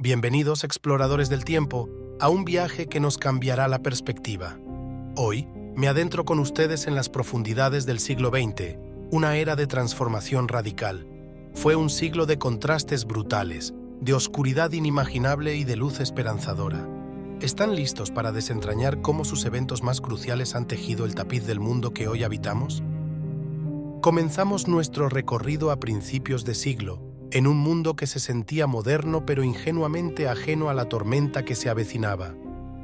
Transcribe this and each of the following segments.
Bienvenidos, exploradores del tiempo, a un viaje que nos cambiará la perspectiva. Hoy, me adentro con ustedes en las profundidades del siglo XX, una era de transformación radical. Fue un siglo de contrastes brutales, de oscuridad inimaginable y de luz esperanzadora. ¿Están listos para desentrañar cómo sus eventos más cruciales han tejido el tapiz del mundo que hoy habitamos? Comenzamos nuestro recorrido a principios de siglo, en un mundo que se sentía moderno pero ingenuamente ajeno a la tormenta que se avecinaba.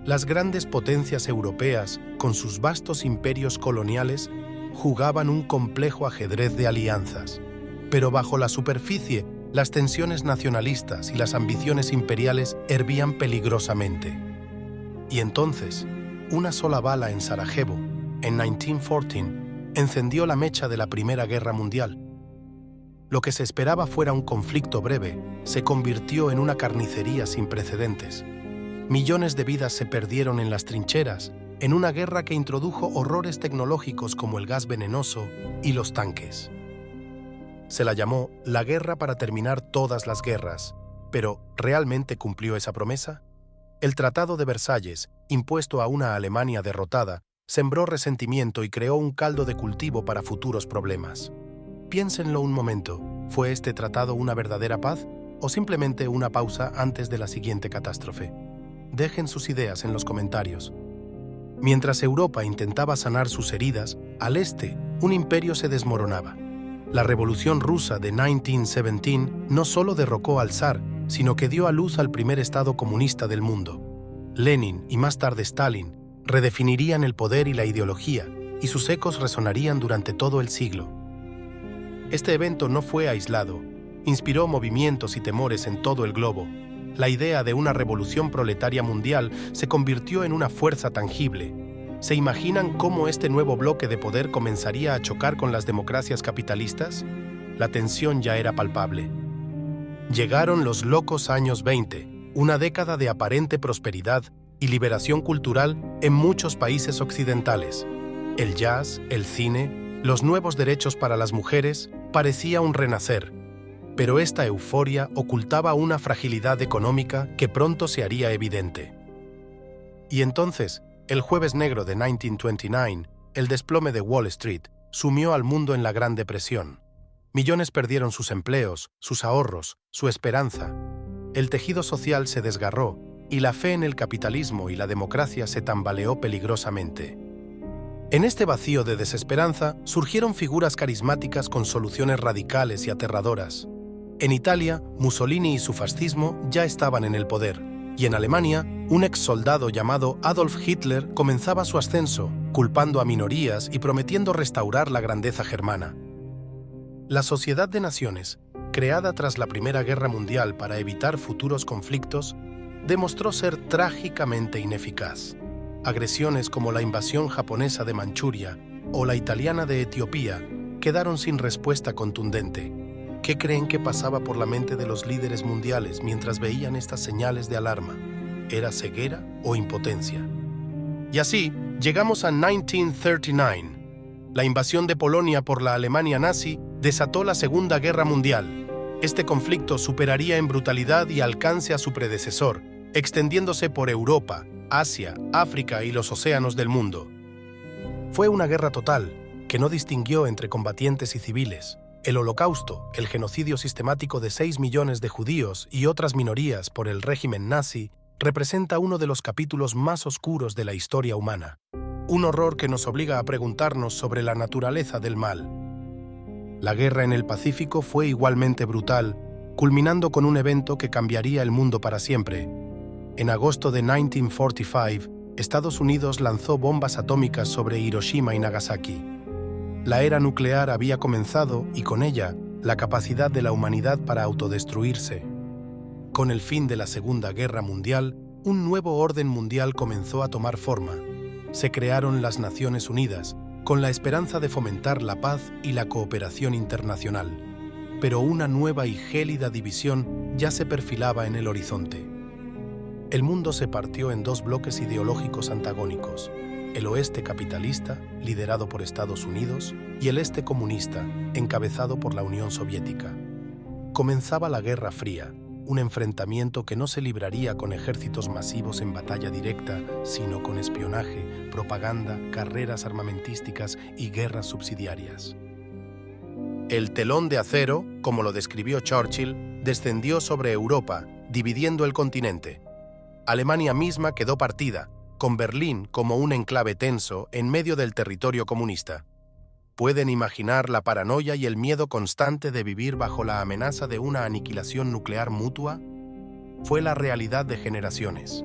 Las grandes potencias europeas, con sus vastos imperios coloniales, jugaban un complejo ajedrez de alianzas. Pero bajo la superficie, las tensiones nacionalistas y las ambiciones imperiales hervían peligrosamente. Y entonces, una sola bala en Sarajevo, en 1914, encendió la mecha de la Primera Guerra Mundial. Lo que se esperaba fuera un conflicto breve, se convirtió en una carnicería sin precedentes. Millones de vidas se perdieron en las trincheras, en una guerra que introdujo horrores tecnológicos como el gas venenoso y los tanques. Se la llamó la guerra para terminar todas las guerras, pero ¿realmente cumplió esa promesa? El Tratado de Versalles, impuesto a una Alemania derrotada, sembró resentimiento y creó un caldo de cultivo para futuros problemas. Piénsenlo un momento, ¿fue este tratado una verdadera paz o simplemente una pausa antes de la siguiente catástrofe? Dejen sus ideas en los comentarios. Mientras Europa intentaba sanar sus heridas, al este, un imperio se desmoronaba. La Revolución Rusa de 1917 no solo derrocó al zar, sino que dio a luz al primer estado comunista del mundo. Lenin y más tarde Stalin redefinirían el poder y la ideología, y sus ecos resonarían durante todo el siglo. Este evento no fue aislado, inspiró movimientos y temores en todo el globo. La idea de una revolución proletaria mundial se convirtió en una fuerza tangible. ¿Se imaginan cómo este nuevo bloque de poder comenzaría a chocar con las democracias capitalistas? La tensión ya era palpable. Llegaron los locos años 20, una década de aparente prosperidad y liberación cultural en muchos países occidentales. El jazz, el cine, los nuevos derechos para las mujeres, parecía un renacer, pero esta euforia ocultaba una fragilidad económica que pronto se haría evidente. Y entonces, el Jueves Negro de 1929, el desplome de Wall Street, sumió al mundo en la Gran Depresión. Millones perdieron sus empleos, sus ahorros, su esperanza. El tejido social se desgarró y la fe en el capitalismo y la democracia se tambaleó peligrosamente. En este vacío de desesperanza surgieron figuras carismáticas con soluciones radicales y aterradoras. En Italia, Mussolini y su fascismo ya estaban en el poder, y en Alemania, un exsoldado llamado Adolf Hitler comenzaba su ascenso, culpando a minorías y prometiendo restaurar la grandeza germana. La Sociedad de Naciones, creada tras la Primera Guerra Mundial para evitar futuros conflictos, demostró ser trágicamente ineficaz. Agresiones como la invasión japonesa de Manchuria o la italiana de Etiopía quedaron sin respuesta contundente. ¿Qué creen que pasaba por la mente de los líderes mundiales mientras veían estas señales de alarma? ¿Era ceguera o impotencia? Y así, llegamos a 1939. La invasión de Polonia por la Alemania nazi desató la Segunda Guerra Mundial. Este conflicto superaría en brutalidad y alcance a su predecesor, extendiéndose por Europa, Asia, África y los océanos del mundo. Fue una guerra total, que no distinguió entre combatientes y civiles. El Holocausto, el genocidio sistemático de 6 millones de judíos y otras minorías por el régimen nazi, representa uno de los capítulos más oscuros de la historia humana. Un horror que nos obliga a preguntarnos sobre la naturaleza del mal. La guerra en el Pacífico fue igualmente brutal, culminando con un evento que cambiaría el mundo para siempre. En agosto de 1945, Estados Unidos lanzó bombas atómicas sobre Hiroshima y Nagasaki. La era nuclear había comenzado y con ella la capacidad de la humanidad para autodestruirse. Con el fin de la Segunda Guerra Mundial, un nuevo orden mundial comenzó a tomar forma. Se crearon las Naciones Unidas, con la esperanza de fomentar la paz y la cooperación internacional. Pero una nueva y gélida división ya se perfilaba en el horizonte. El mundo se partió en dos bloques ideológicos antagónicos, el oeste capitalista, liderado por Estados Unidos, y el este comunista, encabezado por la Unión Soviética. Comenzaba la Guerra Fría, un enfrentamiento que no se libraría con ejércitos masivos en batalla directa, sino con espionaje, propaganda, carreras armamentísticas y guerras subsidiarias. El telón de acero, como lo describió Churchill, descendió sobre Europa, dividiendo el continente. Alemania misma quedó partida, con Berlín como un enclave tenso en medio del territorio comunista. ¿Pueden imaginar la paranoia y el miedo constante de vivir bajo la amenaza de una aniquilación nuclear mutua? Fue la realidad de generaciones.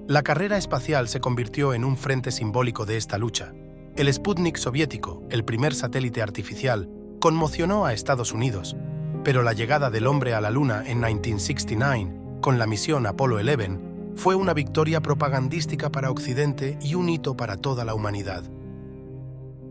La carrera espacial se convirtió en un frente simbólico de esta lucha. El Sputnik soviético, el primer satélite artificial, conmocionó a Estados Unidos, pero la llegada del hombre a la Luna en 1969, con la misión Apolo 11, fue una victoria propagandística para Occidente y un hito para toda la humanidad.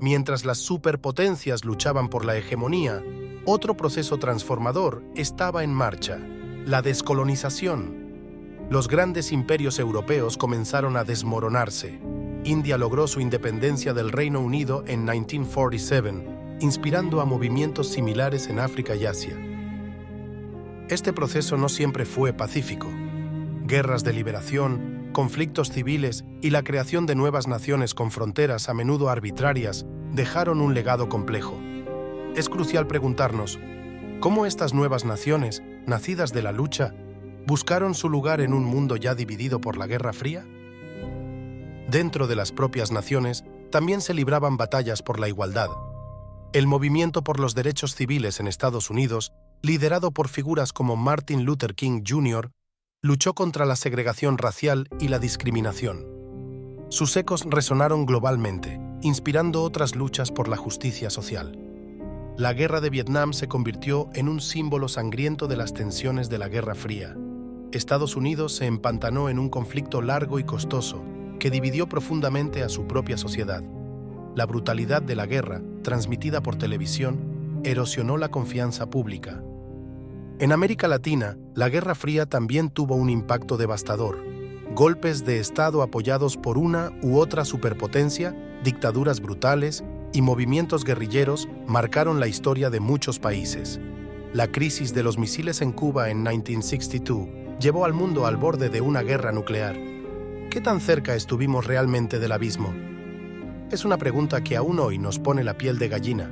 Mientras las superpotencias luchaban por la hegemonía, otro proceso transformador estaba en marcha: la descolonización. Los grandes imperios europeos comenzaron a desmoronarse. India logró su independencia del Reino Unido en 1947, inspirando a movimientos similares en África y Asia. Este proceso no siempre fue pacífico. Guerras de liberación, conflictos civiles y la creación de nuevas naciones con fronteras a menudo arbitrarias dejaron un legado complejo. Es crucial preguntarnos, ¿cómo estas nuevas naciones, nacidas de la lucha, buscaron su lugar en un mundo ya dividido por la Guerra Fría? Dentro de las propias naciones también se libraban batallas por la igualdad. El movimiento por los derechos civiles en Estados Unidos, liderado por figuras como Martin Luther King Jr., luchó contra la segregación racial y la discriminación. Sus ecos resonaron globalmente, inspirando otras luchas por la justicia social. La Guerra de Vietnam se convirtió en un símbolo sangriento de las tensiones de la Guerra Fría. Estados Unidos se empantanó en un conflicto largo y costoso que dividió profundamente a su propia sociedad. La brutalidad de la guerra, transmitida por televisión, erosionó la confianza pública. En América Latina, la Guerra Fría también tuvo un impacto devastador. Golpes de Estado apoyados por una u otra superpotencia, dictaduras brutales y movimientos guerrilleros marcaron la historia de muchos países. La crisis de los misiles en Cuba en 1962 llevó al mundo al borde de una guerra nuclear. ¿Qué tan cerca estuvimos realmente del abismo? Es una pregunta que aún hoy nos pone la piel de gallina.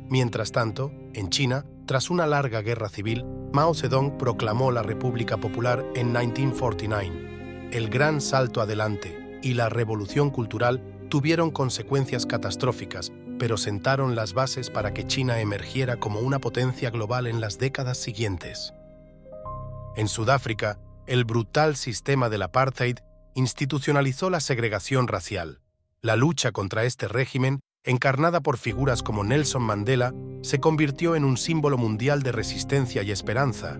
Mientras tanto, en China, tras una larga guerra civil, Mao Zedong proclamó la República Popular en 1949. El gran salto adelante y la revolución cultural tuvieron consecuencias catastróficas, pero sentaron las bases para que China emergiera como una potencia global en las décadas siguientes. En Sudáfrica, el brutal sistema del apartheid institucionalizó la segregación racial. La lucha contra este régimen, encarnada por figuras como Nelson Mandela, se convirtió en un símbolo mundial de resistencia y esperanza.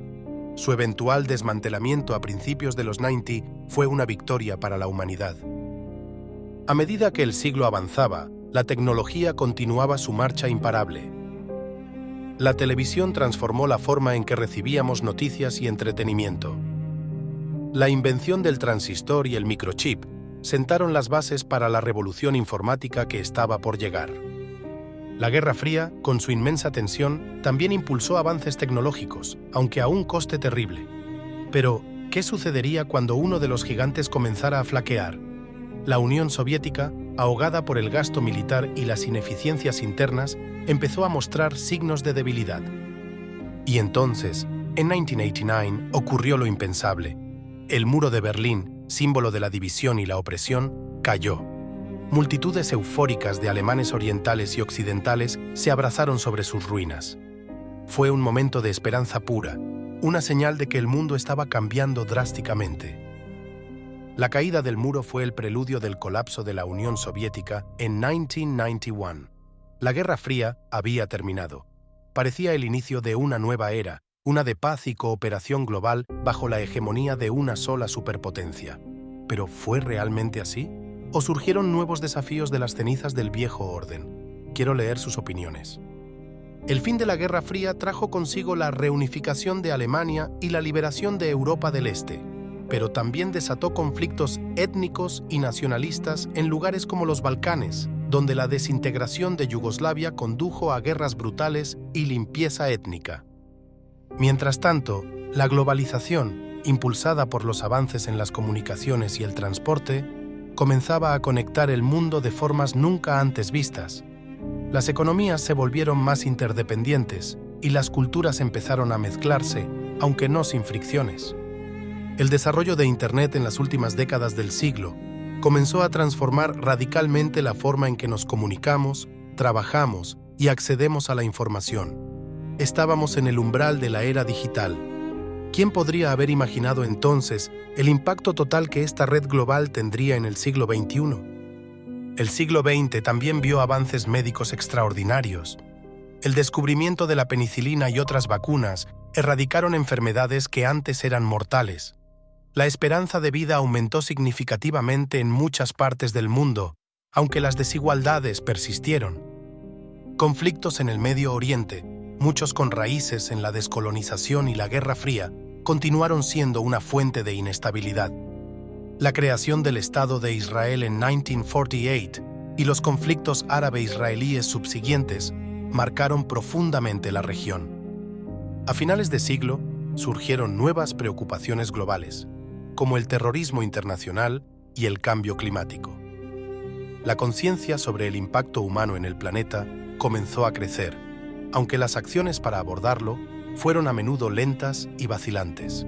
Su eventual desmantelamiento a principios de los 90 fue una victoria para la humanidad. A medida que el siglo avanzaba, la tecnología continuaba su marcha imparable. La televisión transformó la forma en que recibíamos noticias y entretenimiento. La invención del transistor y el microchip sentaron las bases para la revolución informática que estaba por llegar. La Guerra Fría, con su inmensa tensión, también impulsó avances tecnológicos, aunque a un coste terrible. Pero, ¿qué sucedería cuando uno de los gigantes comenzara a flaquear? La Unión Soviética, ahogada por el gasto militar y las ineficiencias internas, empezó a mostrar signos de debilidad. Y entonces, en 1989, ocurrió lo impensable. El muro de Berlín, símbolo de la división y la opresión, cayó. Multitudes eufóricas de alemanes orientales y occidentales se abrazaron sobre sus ruinas. Fue un momento de esperanza pura, una señal de que el mundo estaba cambiando drásticamente. La caída del muro fue el preludio del colapso de la Unión Soviética en 1991. La Guerra Fría había terminado. Parecía el inicio de una nueva era, una de paz y cooperación global bajo la hegemonía de una sola superpotencia. ¿Pero fue realmente así? ¿O surgieron nuevos desafíos de las cenizas del viejo orden? Quiero leer sus opiniones. El fin de la Guerra Fría trajo consigo la reunificación de Alemania y la liberación de Europa del Este, pero también desató conflictos étnicos y nacionalistas en lugares como los Balcanes, donde la desintegración de Yugoslavia condujo a guerras brutales y limpieza étnica. Mientras tanto, la globalización, impulsada por los avances en las comunicaciones y el transporte, comenzaba a conectar el mundo de formas nunca antes vistas. Las economías se volvieron más interdependientes y las culturas empezaron a mezclarse, aunque no sin fricciones. El desarrollo de Internet en las últimas décadas del siglo comenzó a transformar radicalmente la forma en que nos comunicamos, trabajamos y accedemos a la información. Estábamos en el umbral de la era digital. ¿Quién podría haber imaginado entonces el impacto total que esta red global tendría en el siglo XXI? El siglo XX también vio avances médicos extraordinarios. El descubrimiento de la penicilina y otras vacunas erradicaron enfermedades que antes eran mortales. La esperanza de vida aumentó significativamente en muchas partes del mundo, aunque las desigualdades persistieron. Conflictos en el Medio Oriente, muchos con raíces en la descolonización y la Guerra Fría, continuaron siendo una fuente de inestabilidad. La creación del Estado de Israel en 1948 y los conflictos árabe-israelíes subsiguientes marcaron profundamente la región. A finales de siglo, surgieron nuevas preocupaciones globales, como el terrorismo internacional y el cambio climático. La conciencia sobre el impacto humano en el planeta comenzó a crecer, aunque las acciones para abordarlo fueron a menudo lentas y vacilantes.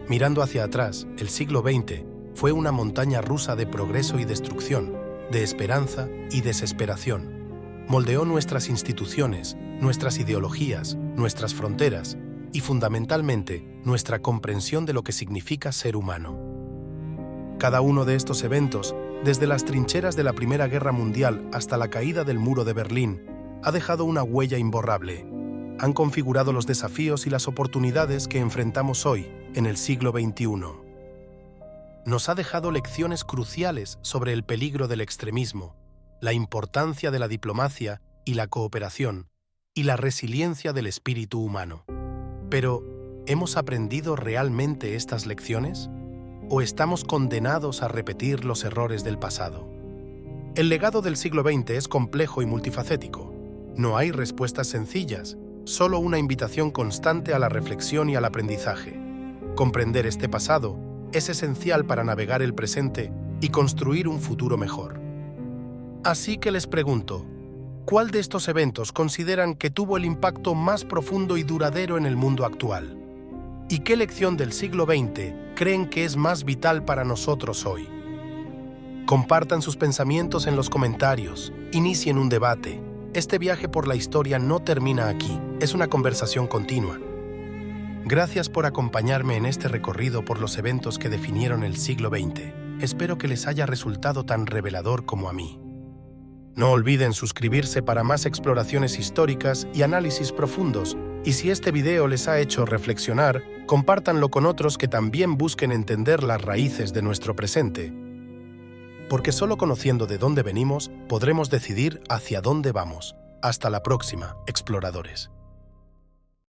Mirando hacia atrás, el siglo XX fue una montaña rusa de progreso y destrucción, de esperanza y desesperación. Moldeó nuestras instituciones, nuestras ideologías, nuestras fronteras y, fundamentalmente, nuestra comprensión de lo que significa ser humano. Cada uno de estos eventos, desde las trincheras de la Primera Guerra Mundial hasta la caída del Muro de Berlín, ha dejado una huella imborrable. Han configurado los desafíos y las oportunidades que enfrentamos hoy, en el siglo XXI. Nos ha dejado lecciones cruciales sobre el peligro del extremismo, la importancia de la diplomacia y la cooperación, y la resiliencia del espíritu humano. Pero, ¿hemos aprendido realmente estas lecciones? ¿O estamos condenados a repetir los errores del pasado? El legado del siglo XX es complejo y multifacético. No hay respuestas sencillas, solo una invitación constante a la reflexión y al aprendizaje. Comprender este pasado es esencial para navegar el presente y construir un futuro mejor. Así que les pregunto, ¿cuál de estos eventos consideran que tuvo el impacto más profundo y duradero en el mundo actual? ¿Y qué lección del siglo XX creen que es más vital para nosotros hoy? Compartan sus pensamientos en los comentarios, inicien un debate. Este viaje por la historia no termina aquí, es una conversación continua. Gracias por acompañarme en este recorrido por los eventos que definieron el siglo XX. Espero que les haya resultado tan revelador como a mí. No olviden suscribirse para más exploraciones históricas y análisis profundos, y si este video les ha hecho reflexionar, compártanlo con otros que también busquen entender las raíces de nuestro presente. Porque solo conociendo de dónde venimos, podremos decidir hacia dónde vamos. Hasta la próxima, exploradores.